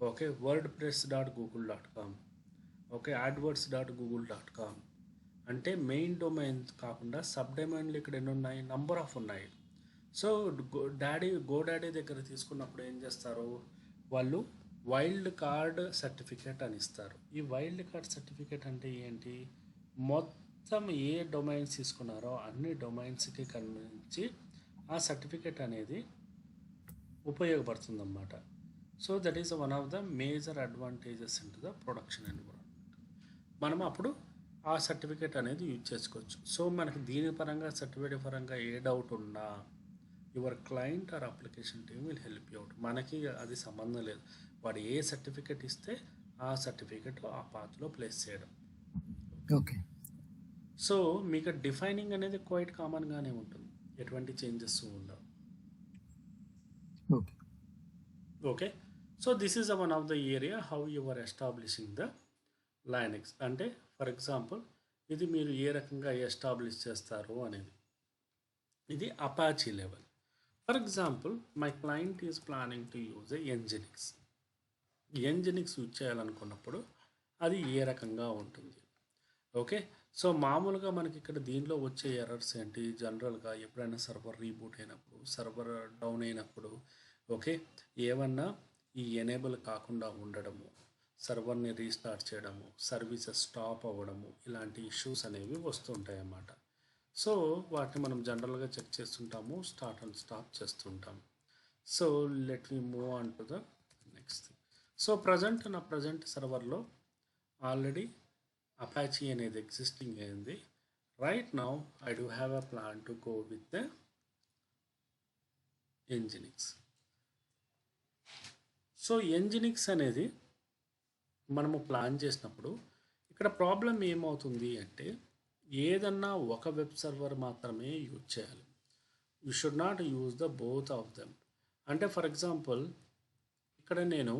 okay, wordpress.google.com, okay, adwords.google.com. అంటే మెయిన్ డొమైన్ కాకుండా సబ్ డొమైన్లు ఇక్కడ ఎన్ని ఉన్నాయి? నంబర్ ఆఫ్ ఉన్నాయి. సో గోడాడీ దగ్గర తీసుకున్నప్పుడు ఏం చేస్తారు వాళ్ళు? వైల్డ్ కార్డ్ సర్టిఫికేట్ అని ఇస్తారు. ఈ వైల్డ్ కార్డ్ సర్టిఫికేట్ అంటే ఏంటి? మొత్తం ఏ డొమైన్స్ తీసుకున్నారో అన్ని డొమైన్స్కి కనిపించి ఆ సర్టిఫికేట్ అనేది ఉపయోగపడుతుంది అన్నమాట. So that is one of the major advantages in to the production environment. మనం అప్పుడు ఆ సర్టిఫికేట్ అనేది యూజ్ చేసుకోవచ్చు. సో మనకి దీని పరంగా సర్టిఫికేట్ పరంగా ఏ డౌట్ ఉన్నా your client or application team will help you out. మనకి అది సంబంధం లేదు. వాడు ఏ సర్టిఫికేట్ ఇస్తే ఆ సర్టిఫికేట్ ఆ పాత్లో ప్లేస్ చేయడం. ఓకే, సో మీకు డిఫైనింగ్ అనేది క్వైట్ కామన్గానే ఉంటుంది, ఎటువంటి చేంజెస్ ఉండవు. Okay, so this is one of the area how you are establishing the Linux. అంటే ఫర్ ఎగ్జాంపుల్ ఇది మీరు ఏ రకంగా ఎస్టాబ్లిష్ చేస్తారు అనేది. ఇది Apache level. For example my client is planning to use Nginx. Nginx use చేయాలనుకున్నప్పుడు అది ఏ రకంగా ఉంటుంది? ఓకే, సో మామూలుగా మనకి ఇక్కడ దీనిలో వచ్చే ఎర్రర్స్ ఏంటి? జనరల్గా ఎప్పుడైనా సర్వర్ రీబూట్ అయినప్పుడు, సర్వర్ డౌన్ అయినప్పుడు, ఓకే, ఏమన్నా ఈ ఎనేబుల్ కాకుండా ఉండడము, సర్వర్ని రీస్టార్ట్ చేయడము, సర్వీసెస్ స్టాప్ అవ్వడము, ఇలాంటి ఇష్యూస్ అనేవి వస్తుంటాయి అన్నమాట. సో వాటిని మనం జనరల్గా చెక్ చేస్తుంటాము, స్టార్ట్ అండ్ స్టాప్ చేస్తుంటాము. So let me move on to the next thing. So నా ప్రజెంట్ సర్వర్లో ఆల్రెడీ అపాచీ అనేది ఎగ్జిస్టింగ్ అయింది. Right now I do have a plan to go with the Nginx. So Nginx అనేది మనము plan చేసినప్పుడు ఇక్కడ problem ఏమవుతుంది అంటే ఏదన్నా ఒక వెబ్ సర్వర్ మాత్రమే యూజ్ చేయాలి. You should not use the both of them. అంటే ఫర్ ఎగ్జాంపుల్ ఇక్కడ నేను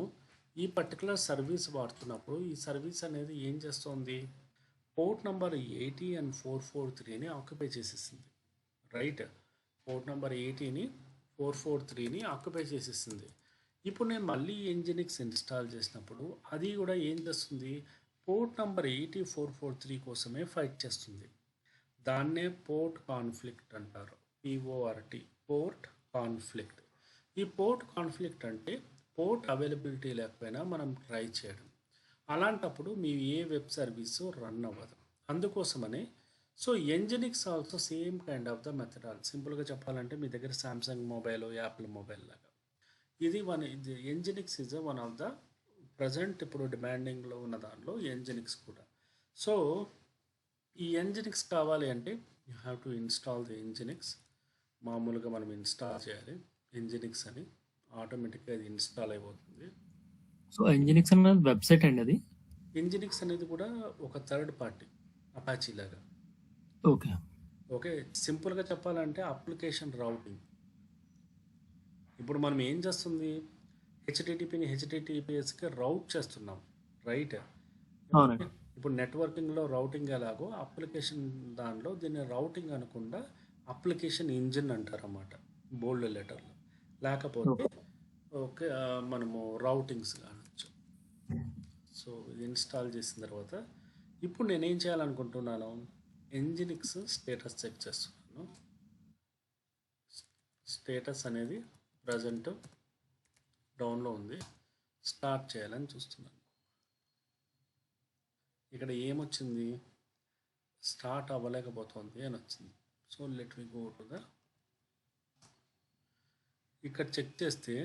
ఈ పర్టికులర్ సర్వీస్ వాడుతున్నప్పుడు ఈ సర్వీస్ అనేది ఏం చేస్తుంది, పోర్ట్ నెంబర్ 80 అండ్ 443ని ఆక్యుపై చేసేసింది. రైట్, పోర్ట్ నెంబర్ 80ని 443ని ఆక్యుపై చేసేసింది. ఇప్పుడు నేను మళ్ళీ ఎంజినిక్స్ ఇన్స్టాల్ చేసినప్పుడు అది కూడా ఏం చేస్తుంది, పోర్ట్ నెంబర్ 80 443 కోసమే ఫైట్ చేస్తుంది. దాన్నే పోర్ట్ కాన్ఫ్లిక్ట్ అంటారు, PORT, పోర్ట్ కాన్ఫ్లిక్ట్. ఈ పోర్ట్ కాన్ఫ్లిక్ట్ అంటే పోర్ట్ అవైలబిలిటీ లేకపోయినా మనం ట్రై చేయడం. అలాంటప్పుడు మీ ఏ వెబ్ సర్వీసు రన్ అవ్వదు. అందుకోసమనే so Nginx also same kind of the methodology. సింపుల్గా చెప్పాలంటే మీ దగ్గర సామ్సంగ్ మొబైల్, యాపిల్ మొబైల్ లాగా ఇది Nginx is one of the present ఇప్పుడు డిమాండింగ్లో ఉన్న దానిలో ఎంజినిక్స్ కూడా. సో ఈ ఎంజినిక్స్ కావాలి అంటే you have to install the Nginx. మామూలుగా మనం ఇన్స్టాల్ చేయాలి ఎంజినిక్స్ అని, ఆటోమేటిక్గా అది ఇన్స్టాల్ అయిపోతుంది. సో ఎంజినిక్స్ అన్నది వెబ్సైట్ అండి అది? ఎంజినిక్స్ అనేది కూడా ఒక థర్డ్ పార్టీ అపాచీ లాగా. ఓకే ఓకే, సింపుల్గా చెప్పాలంటే అప్లికేషన్ రౌటింగ్. ఇప్పుడు మనం ఏం చేస్తుంది, హెచ్టిటిపిని హెచ్టిటిపిఎస్కి రౌట్ చేస్తున్నాం. రైట్, అవునండి. ఇప్పుడు నెట్వర్కింగ్లో రౌటింగ్ ఎలాగో అప్లికేషన్ దానిలో దీన్ని రౌటింగ్ అనకుండా అప్లికేషన్ ఇంజిన్ అంటారన్నమాట బోల్డ్ లెటర్లో. లేకపోతే ఓకే మనము రౌటింగ్స్ కానొచ్చు. సో ఇది ఇన్స్టాల్ చేసిన తర్వాత ఇప్పుడు నేనేం చేయాలనుకుంటున్నాను, ఎంజినిక్స్ స్టేటస్ చెక్ చేస్తున్నాను. స్టేటస్ అనేది ప్రజెంట్ డౌన్లో ఉంది, స్టార్ట్ చేయాలని చూస్తున్నాను. ఇక్కడ ఏమొచ్చింది, స్టార్ట్ అవ్వలేకపోతుంది అని వచ్చింది. So let me go to the, ఇక్కడ చెక్ చేస్తే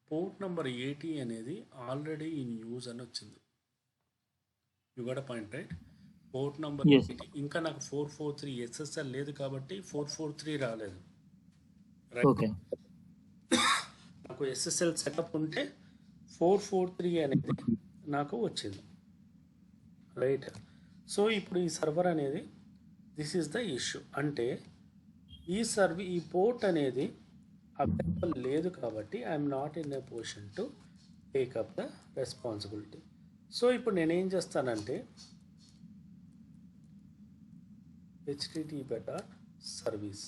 పోర్ట్ నెంబర్ 80 అనేది ఆల్రెడీ ఇన్ యూజ్ అని వచ్చింది. You got a point right. Port number 80 ఇంకా నాకు 443 SSL లేదు కాబట్టి 443 రాలేదు. ఓకే, నాకు SSL సెటప్ ఉంటే 443 అనేది నాకు వచ్చింది. రైట్, సో ఇప్పుడు ఈ సర్వర్ అనేది దిస్ ఈజ్ ద ఇష్యూ. అంటే ఈ పోర్ట్ అనేది అవైలబుల్ లేదు కాబట్టి I'm not in a position to take up the responsibility. So ఇప్పుడు నేనేం చేస్తానంటే http.service,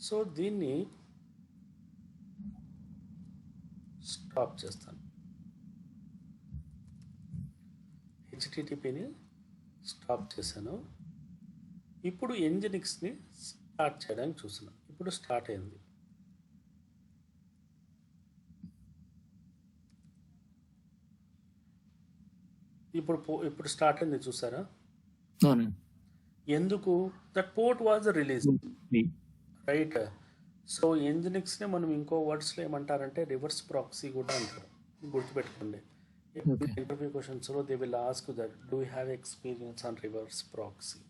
సో దీన్ని స్టాప్ చేస్తాను. హెచ్టిటిపిని స్టాప్ చేశాను. ఇప్పుడు ఎంజినిక్స్ని స్టార్ట్ చేయడానికి చూస్తున్నాను. ఇప్పుడు స్టార్ట్ అయింది. ఇప్పుడు స్టార్ట్ అయింది చూసారా. అవునండి. ఎందుకు, that port was release. Right, so ఎంజినిక్స్ని మనం ఇంకో వర్డ్స్లో ఏమంటారంటే రివర్స్ ప్రాక్సీ కూడా అంటారు. గుర్తుపెట్టుకోండి, ఇంటర్వ్యూ క్వశ్చన్స్లో they will ask that do you have experience on reverse proxy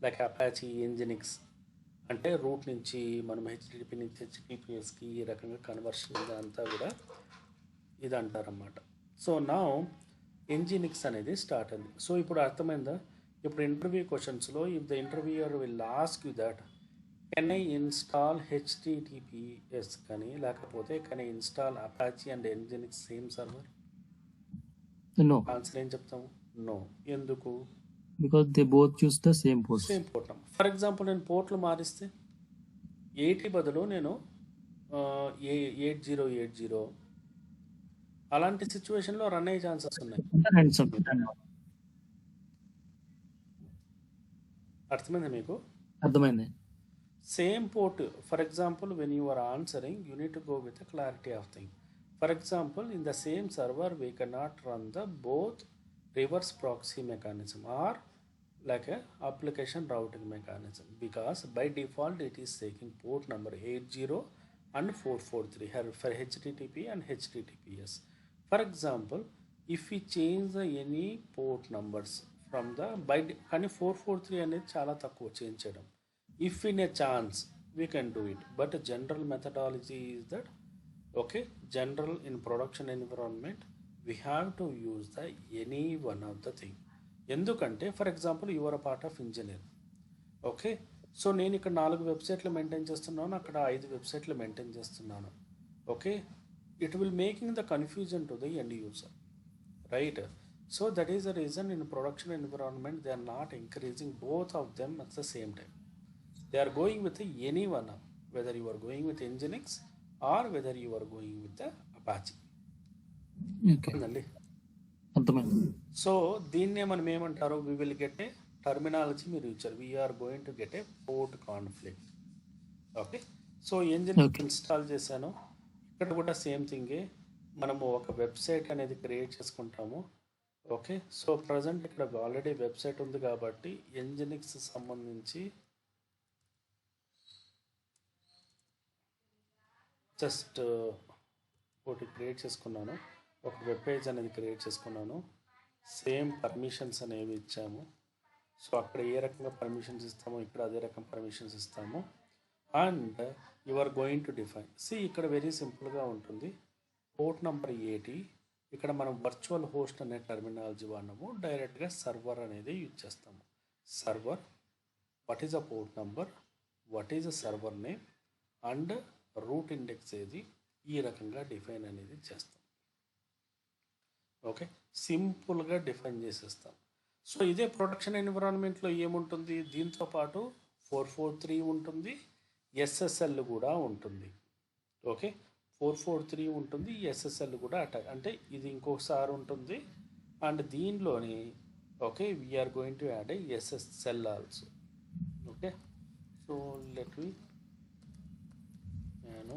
like Apache Nginx. అంటే రూట్ నుంచి మనం హెచ్టిటిపి నుంచి హెచ్టిటిపిఎస్కి ఈ రకంగా కన్వర్షన్ ఇదంతా కూడా ఇది అంటారన్నమాట. సో నా ఎంజినిక్స్ అనేది స్టార్ట్ అయింది. సో ఇప్పుడు అర్థమైందా, ఇప్పుడు ఇంటర్వ్యూ క్వశ్చన్స్లో if the interviewer will ask you that can I install HTTPS కానీ లేకపోతే can I install Apache and Nginx same server, no. Answer ఏం చెప్తాము, నో. ఎందుకు, because they both choose the same port. Same port. For example నేను పోర్ట్లు మారిస్తే 80 బదులు నేను 8080 అలాంటి సిచ్యువేషన్లో రన్ అయ్యే ఛాన్సెస్ ఉన్నాయి. అర్థమైందా మీకు? అర్థమైంది. Same port, for example when you are answering you need to go with the clarity of thing. For example in the same server we can not run the both reverse proxy mechanism or like a application routing mechanism because by default it is taking port number 80 and 443 for HTTP and HTTPS. For example, if we change the any port numbers from the కానీ 443 అనేది చాలా తక్కువ change చేయడం. If in a chance we can do it. But general methodology is that, okay, general in production environment we have to use the any one of the thing. ఎందుకంటే for example your a part of engineer, okay. So నేను ఇక్కడ 4 వెబ్సైట్లు maintain చేస్తున్నాను, అక్కడ 5 వెబ్సైట్లు maintain చేస్తున్నాను, okay. It will making the confusion to the end user, right? So that is the reason in production environment they are not encouraging both of them at the same time. They are going with any one, whether you are going with Nginx or whether you are going with the Apache. Okay, ఉందండి. అర్థమైంది. సో దీన్నే మనం ఏమంటారు, we will get a terminology మీరు ఇచ్చారు, we're going to get a port conflict, okay. So Nginx install చేశాను, ఇక్కడ కూడా సేమ్ థింగే, మనము ఒక వెబ్సైట్ అనేది క్రియేట్ చేసుకుంటాము, ఓకే. సో ప్రజెంట్ ఇక్కడ ఆల్రెడీ వెబ్సైట్ ఉంది కాబట్టి Nginx సంబంధించి జస్ట్ ఒకటి క్రియేట్ చేసుకున్నాను, ఒక వెబ్ పేజ్ అనేది క్రియేట్ చేసుకున్నాను, సేమ్ పర్మిషన్స్ అనేవి ఇచ్చాము. సో అక్కడ ఏ రకంగా పర్మిషన్స్ ఇస్తామో ఇక్కడ అదే రకం పర్మిషన్స్ ఇస్తాము. And you are going to define, ఇక్కడ వెరీ సింపుల్గా ఉంటుంది. పోర్ట్ నెంబర్ 80, ఇక్కడ మనం వర్చువల్ హోస్ట్ అనే టర్మినాలజీ వాడినాము, డైరెక్ట్గా సర్వర్ అనేది యూజ్ చేస్తాము. Server, what is a port number, what is a server name and root index ఏది, ఈ రకంగా డిఫైన్ అనేది చేస్తాం, ఓకే. సింపుల్గా డిఫైన్ చేసేస్తాం. సో ఇదే ప్రొడక్షన్ ఎన్విరాన్మెంట్లో ఏముంటుంది, దీంతో పాటు 443 ఉంటుంది, ఎస్ఎస్ఎల్ కూడా ఉంటుంది, ఓకే. 443 ఉంటుంది, ఎస్ఎస్ఎల్ కూడా అటాక్ అంటే ఇది ఇంకొకసారి ఉంటుంది. అండ్ దీనిలోని, okay, we're going to add a SSL also, okay. So let we నేను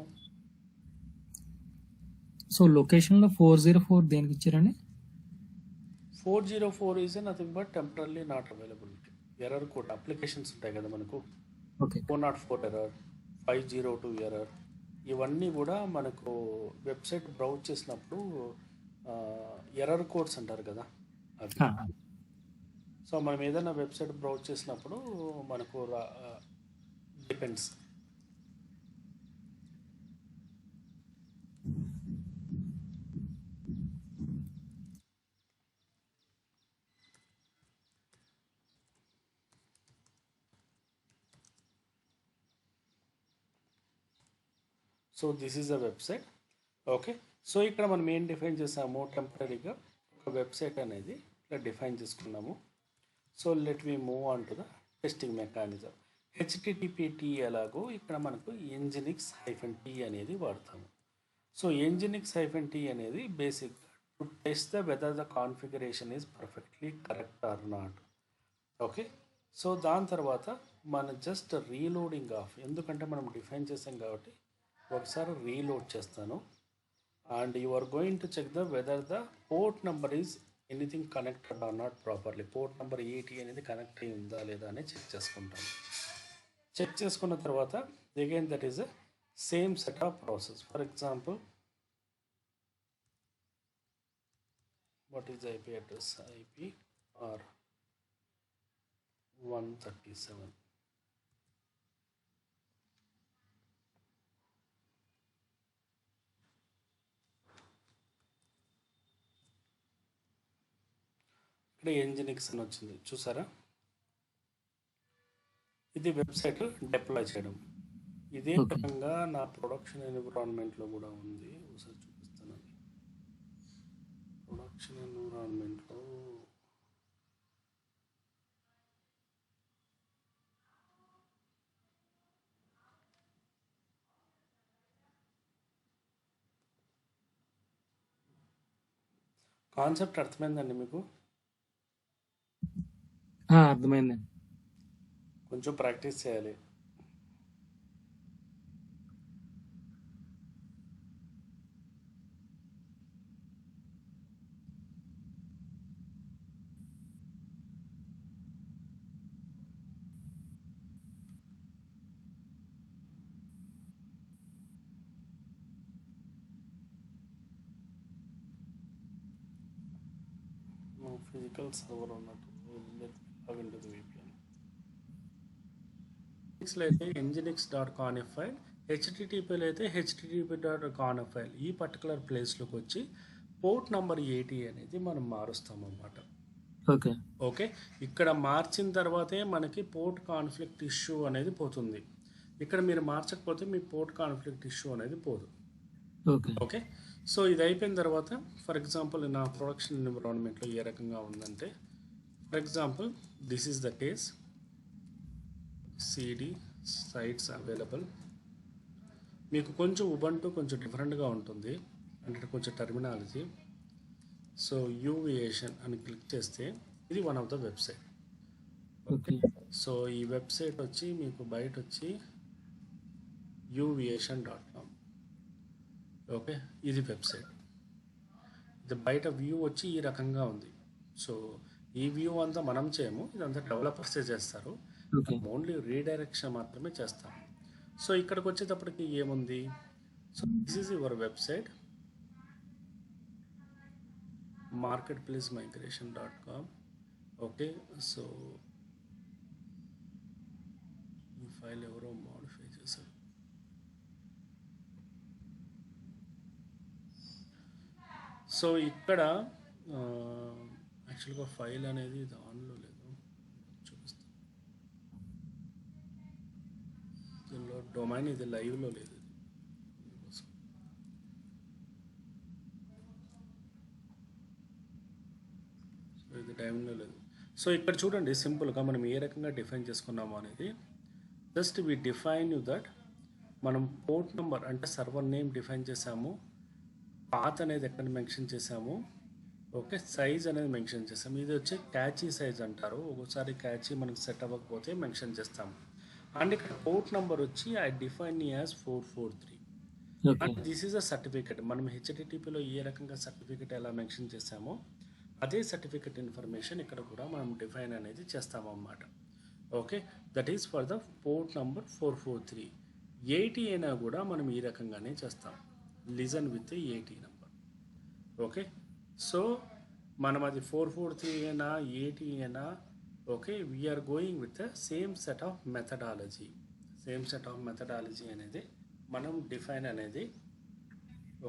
సో లొకేషన్లో 404 దేనికి ఇచ్చారండి? 404 is nothing but temporary not availability error code. Applications ఉంటాయి కదా మనకు, ఓకే, 404 ఎర్రర్, 502 ఎర్రర్, ఇవన్నీ కూడా మనకు వెబ్సైట్ బ్రౌజ్ చేసినప్పుడు ఎర్రర్ కోడ్స్ అంటారు కదా అవి. సో మనం ఏదైనా వెబ్సైట్ బ్రౌజ్ చేసినప్పుడు మనకు depends. So this is a website, okay. So ఇక్కడ మనం ఏం డిఫైన్ చేసాము, టెంపరీగా ఒక వెబ్సైట్ అనేది ఇట్లా డిఫైన్ చేసుకున్నాము. So let we move on to the testing mechanism. HTTP ఎలాగో ఇక్కడ మనకు Nginx-T అనేది వాడతాము. సో Nginx-T అనేది basic to test the whether the configuration is perfectly correct or not, okay. So దాని తర్వాత మనం జస్ట్ రీలోడింగ్ ఆఫ్, ఎందుకంటే మనం డిఫైన్ చేసాం కాబట్టి ఒకసారి రీలోడ్ చేస్తాను. And you are going to check the whether the port number is anything connected or not properly. Port number 80 అనేది కనెక్ట్ అయి ఉందా లేదా అని చెక్ చేసుకుంటాను. చెక్ చేసుకున్న తర్వాత again that is a same set of process. For example what is IP address, IP are 137. ఇక్కడ Nginx అని వచ్చింది చూసారా, ఇది వెబ్సైట్ డిప్లాయ్ చేయడం. ఇదే రకంగా నా ప్రొడక్షన్ ఎన్విరాన్మెంట్లో కూడా ఉంది, ఒకసారి చూపిస్తాను. ప్రొడక్షన్ ఎన్విరాన్మెంట్లో కాన్సెప్ట్ అర్థమైందండి మీకు? అర్థమైందండి. కొంచెం ప్రాక్టీస్ చేయాలి. ఫిజికల్ సర్వర్ ఉన్నట్టు log into the VPN. nginx అయితే nginx.conf ఫైల్, httpలో అయితే http.conf ఫైల్. ఈ పర్టికులర్ ప్లేస్లోకి వచ్చి పోర్ట్ నంబర్ 80 అనేది మనం మారుస్తాం అన్నమాట. ఓకే. ఓకే, ఇక్కడ మార్చిన తర్వాతే మనకి పోర్ట్ కాన్ఫ్లిక్ట్ ఇష్యూ అనేది పోతుంది. ఇక్కడ మీరు మార్చకపోతే మీ పోర్ట్ కాన్ఫ్లిక్ట్ ఇష్యూ అనేది పోదు. ఓకే. ఓకే, సో ఇది అయిపోయిన తర్వాత ఫర్ ఎగ్జాంపుల్ నా ప్రొడక్షన్ ఎన్విరాన్మెంట్లో ఏ రకంగా ఉందంటే, for example this is the case cd sites available. మీకు కొంచెం ఉబంటు కొంచెం డిఫరెంట్గా ఉంటుంది, అంటే కొంచెం టర్మినాలజీ. సో యూవియేషన్ అని క్లిక్ చేస్తే ఇది one of the website. Okay. So ఈ వెబ్సైట్ వచ్చి మీకు బయట వచ్చి uviation.com. ఓకే, ఇది వెబ్సైట్. ఇది బయట వ్యూ వచ్చి ఈ రకంగా ఉంది. సో ఈ వ్యూ అంతా మనం చేయము, ఇదంతా డెవలపర్సే చేస్తారు. ఓకే. ఓన్లీ రీడైరెక్షన్ మాత్రమే చేస్తాం. సో ఇక్కడికి వచ్చేటప్పటికి ఏముంది, so this is your website marketplacemigration.com. Okay, so ఈ ఫైల్ ఎవరో మోడిఫై చేశారు. సో ఇక్కడ యాక్చువల్గా ఫైల్ అనేది ఇది ఆన్లో లేదు, చూపిస్తాను. దీనిలో డొమైన్ ఇది లైవ్లో లేదు, సో ఇది టైంలో లేదు. సో ఇక్కడ చూడండి, సింపుల్గా మనం ఏ రకంగా డిఫైన్ చేసుకున్నాము అనేది. Just we define you that మనం పోర్ట్ నెంబర్ అంటే సర్వర్ నేమ్ డిఫైన్ చేసాము, పాత్ అనేది ఎక్కడ మెన్షన్ చేసాము, ఓకే, సైజ్ అనేది మెన్షన్ చేసాము. ఇది వచ్చి క్యాచీ సైజ్ అంటారు, ఒక్కోసారి క్యాచీ మనకు సెట్ అవ్వకపోతే మెన్షన్ చేస్తాము. అండ్ ఇక్కడ పోర్ట్ నెంబర్ వచ్చి I define as 443. And this is a certificate. మనం హెచ్టిటిపిలో ఏ రకంగా సర్టిఫికెట్ ఎలా మెన్షన్ చేసామో అదే సర్టిఫికెట్ ఇన్ఫర్మేషన్ ఇక్కడ కూడా మనం డిఫైన్ అనేది చేస్తాము అన్నమాట. Okay, that is for the port number 443. 80 అయినా కూడా మనం ఈ రకంగానే చేస్తాం, listen with 80 number. Okay, so మనం అది 443 అయినా 80 అయినా, okay, we're going with same set of methodology. Same set of methodology అనేది మనం డిఫైన్ అనేది,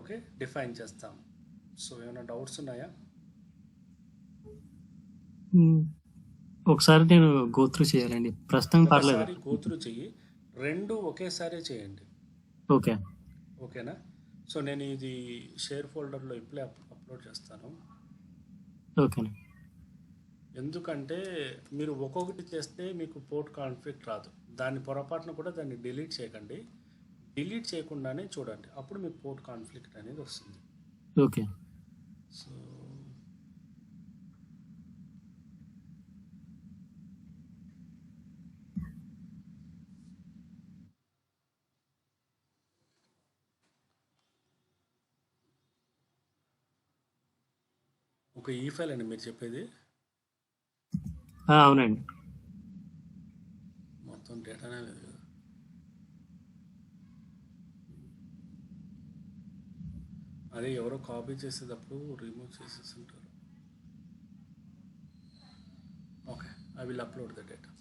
ఓకే, డిఫైన్ చేస్తాం. సో ఏమైనా డౌట్స్ ఉన్నాయా? ఒకసారి నేను గోత్రు చేయాలండి, ప్రస్తుతం పర్లేదు. ఒకసారి గోత్రు చెయ్యి, రెండు ఒకేసారి చేయండి. ఓకే. ఓకేనా? సో నేను ఇది షేర్ ఫోల్డర్లో ఇప్పుడే అప్లోడ్ చేస్తాను. ఓకే. ఎందుకంటే మీరు ఒక్కొక్కటి చేస్తే మీకు పోర్ట్ కాన్ఫ్లిక్ట్ రాదు. దాన్ని పొరపాటున కూడా దాన్ని డిలీట్ చేయకండి, డిలీట్ చేయకుండానే చూడండి, అప్పుడు మీకు పోర్ట్ కాన్ఫ్లిక్ట్ అనేది వస్తుంది. ఓకే. సో ఒక ఈ ఫైల్ అండి మీరు చెప్పేది? అవునండి. మొత్తం డేటానే లేదు కదా. అదే ఎవరో కాపీ చేసేటప్పుడు రిమూవ్ చేసేసి ఉంటారు. Okay, I will upload the data.